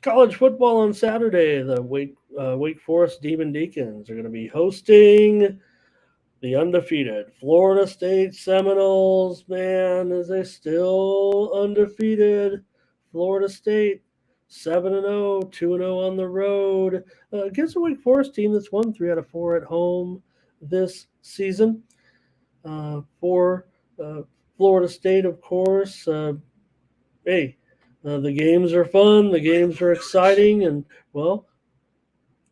College football on Saturday. The Wake Forest Demon Deacons are going to be hosting the undefeated Florida State Seminoles. Man, is they still undefeated? Florida State 7-0, 2-0 on the road against a Wake Forest team that's won 3 out of 4 at home this season. For Florida State, of course. Hey, the games are fun. The games are exciting, and well,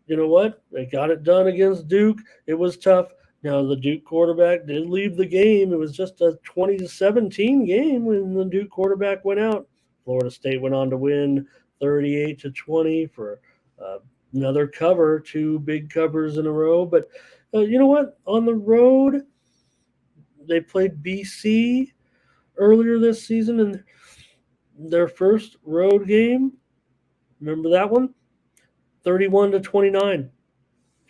you know what? They got it done against Duke. It was tough. Now the Duke quarterback did leave the game. It was just a 20-17 game when the Duke quarterback went out. Florida State went on to win 38-20 for uh, another cover, two big covers in a row. But you know what? On the road, they played BC earlier this season in their first road game. Remember that one? 31-29.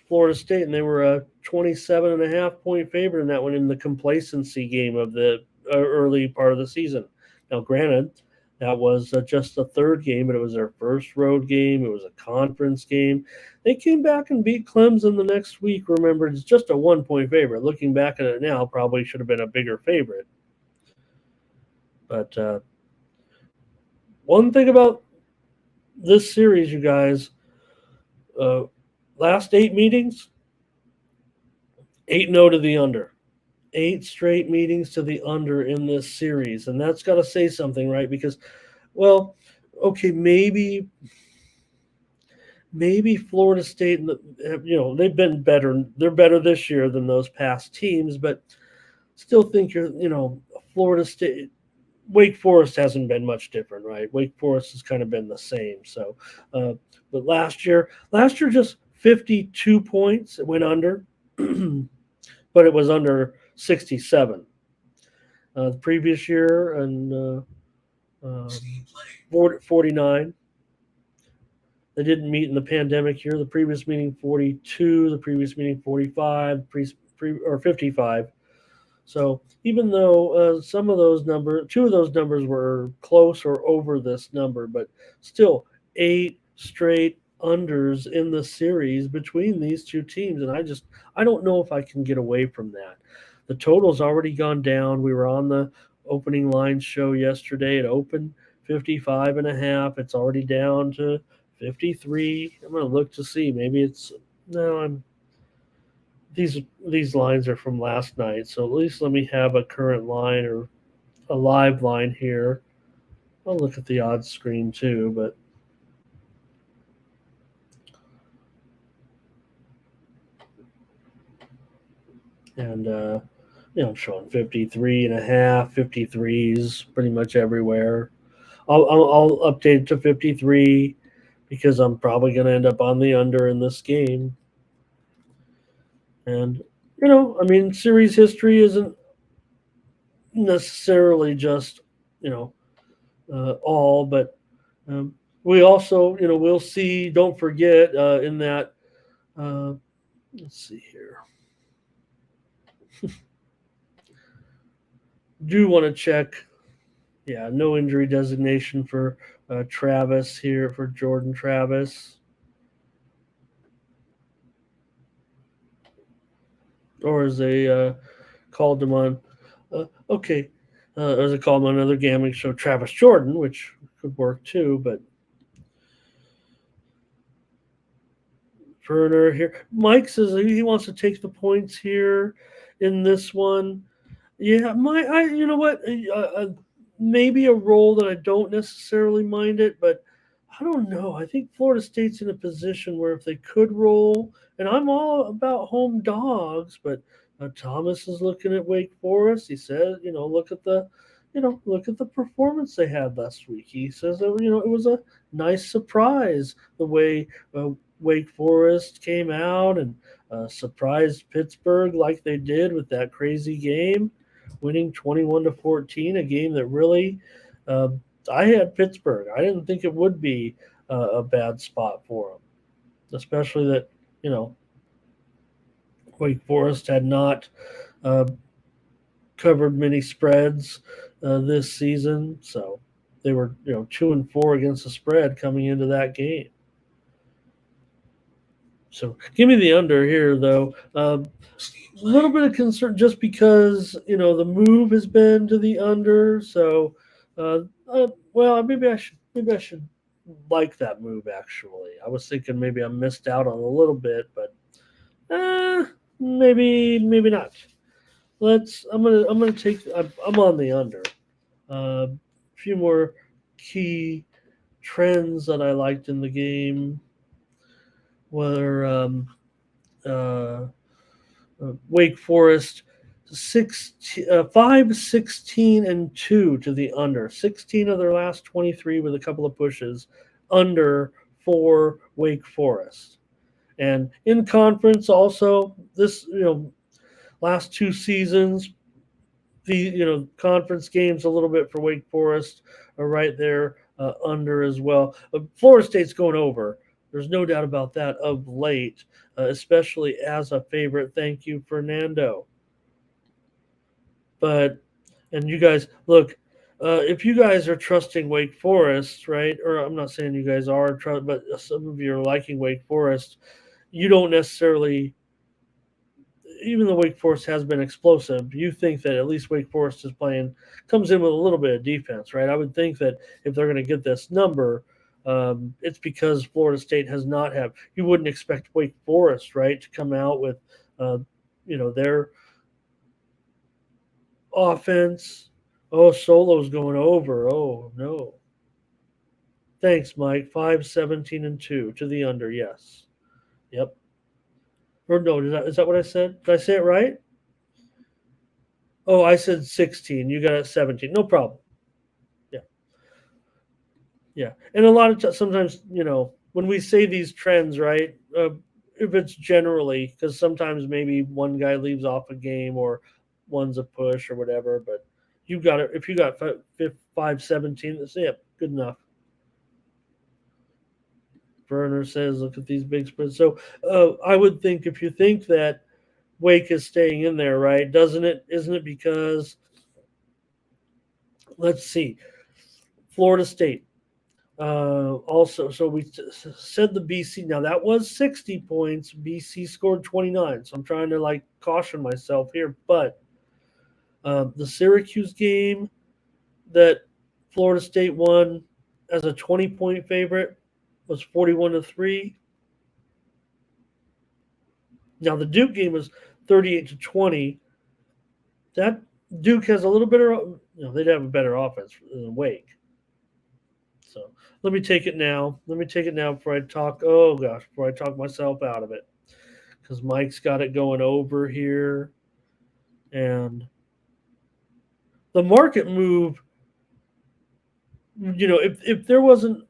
Florida State, and they were a 27.5 point favorite in that one in the complacency game of the early part of the season. Now, granted, that was just the third game, but it was their first road game. It was a conference game. They came back and beat Clemson the next week. Remember, it's just a 1 point favorite. Looking back at it now, probably should have been a bigger favorite. But one thing about this series, you guys, uh, last 8 meetings, 8-0 to the under. 8 straight meetings to the under in this series, and that's got to say something, right? Because, well, okay, maybe Florida State, they've been better. They're better this year than those past teams, but still think Florida State. Wake Forest hasn't been much different, right? Wake Forest has kind of been the same. So, but last year just 52 points. It went under, but it was under 67. The previous year and 49. They didn't meet in the pandemic year. The previous meeting 42. The previous meeting 45. Or 55. So even though some of those numbers, two of those numbers were close or over this number, but still 8 straight unders in the series between these two teams, and I don't know if I can get away from that. The total's already gone down. We were on the opening line show yesterday. It opened 55 and a half. It's already down to 53. I'm going to look to see. Maybe it's no. These lines are from last night, so at least let me have a current line or a live line here. I'll look at the odds screen too, but and I'm showing 53 and a half, 53s pretty much everywhere. I'll update it to 53 because I'm probably going to end up on the under in this game. And I mean, series history isn't necessarily just you know all, but we also we'll see. Don't forget in that. Uh, let's see here. Do want to check. Yeah, no injury designation for Travis here for Jordan Travis, or as they called him on. Okay, as they called him on another gambling show, Travis Jordan, which could work too. But Verner here, Mike says he wants to take the points here in this one. Yeah, you know what? Maybe a role that I don't necessarily mind it, but I don't know. I think Florida State's in a position where if they could roll, and I'm all about home dogs, but Thomas is looking at Wake Forest. He says, look at the performance they had last week. He says that it was a nice surprise the way Wake Forest came out and surprised Pittsburgh like they did with that crazy game, winning 21-14, a game that really uh, I had Pittsburgh. I didn't think it would be a bad spot for them, especially that you know Wake Forest had not uh, covered many spreads this season, so they were 2-4 against the spread coming into that game. So give me the under here, though. A little bit of concern just because the move has been to the under. So, well, maybe I should like that move. Actually, I was thinking maybe I missed out on a little bit, but maybe not. I'm gonna take. I'm on the under. A few more key trends that I liked in the game were uh, Wake Forest 5-16-2 to the under. 16 of their last 23 with a couple of pushes under for Wake Forest. And in conference also, this last two seasons, the conference games a little bit for Wake Forest are right there under as well. Florida State's going over. There's no doubt about that of late, especially as a favorite. Thank you, Fernando. But and you guys look, if you guys are trusting Wake Forest, right? Or I'm not saying you guys are, but some of you are liking Wake Forest. You don't necessarily, even though Wake Forest has been explosive, you think that at least Wake Forest comes in with a little bit of defense, right? I would think that if they're going to get this number, it's because Florida State has not have. You wouldn't expect Wake Forest, right, to come out with, their offense. Oh, Solo's going over. Oh no. Thanks, Mike. 5-17-2 to the under. Yes. Yep. Or no, is that what I said? Did I say it right? Oh, I said 16. You got it 17. No problem. Yeah. Yeah. And a lot of sometimes, when we say these trends, right? If it's generally, because sometimes maybe one guy leaves off a game or one's a push or whatever, but you got it. If you got 5-17, that's it. Good enough. Werner says, look at these big spreads. So I would think if you think that Wake is staying in there, right? Doesn't it? Isn't it because, let's see, Florida State. Also, so we said the BC. Now that was 60 points. BC scored 29. So I'm trying to caution myself here. But the Syracuse game that Florida State won as a 20-point favorite was 41-3. Now the Duke game was 38-20. That Duke has a little bit of, they'd have a better offense than Wake. So let me take it now. Let me take it now before I talk. Oh gosh, before I talk myself out of it, because Mike's got it going over here, and the market move. If there wasn't,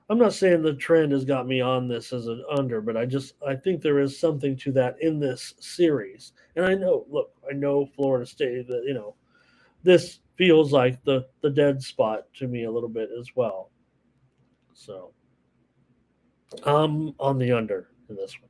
I'm not saying the trend has got me on this as an under, but I think there is something to that in this series. And I know Florida State that this feels like the dead spot to me a little bit as well. So I'm on the under in this one.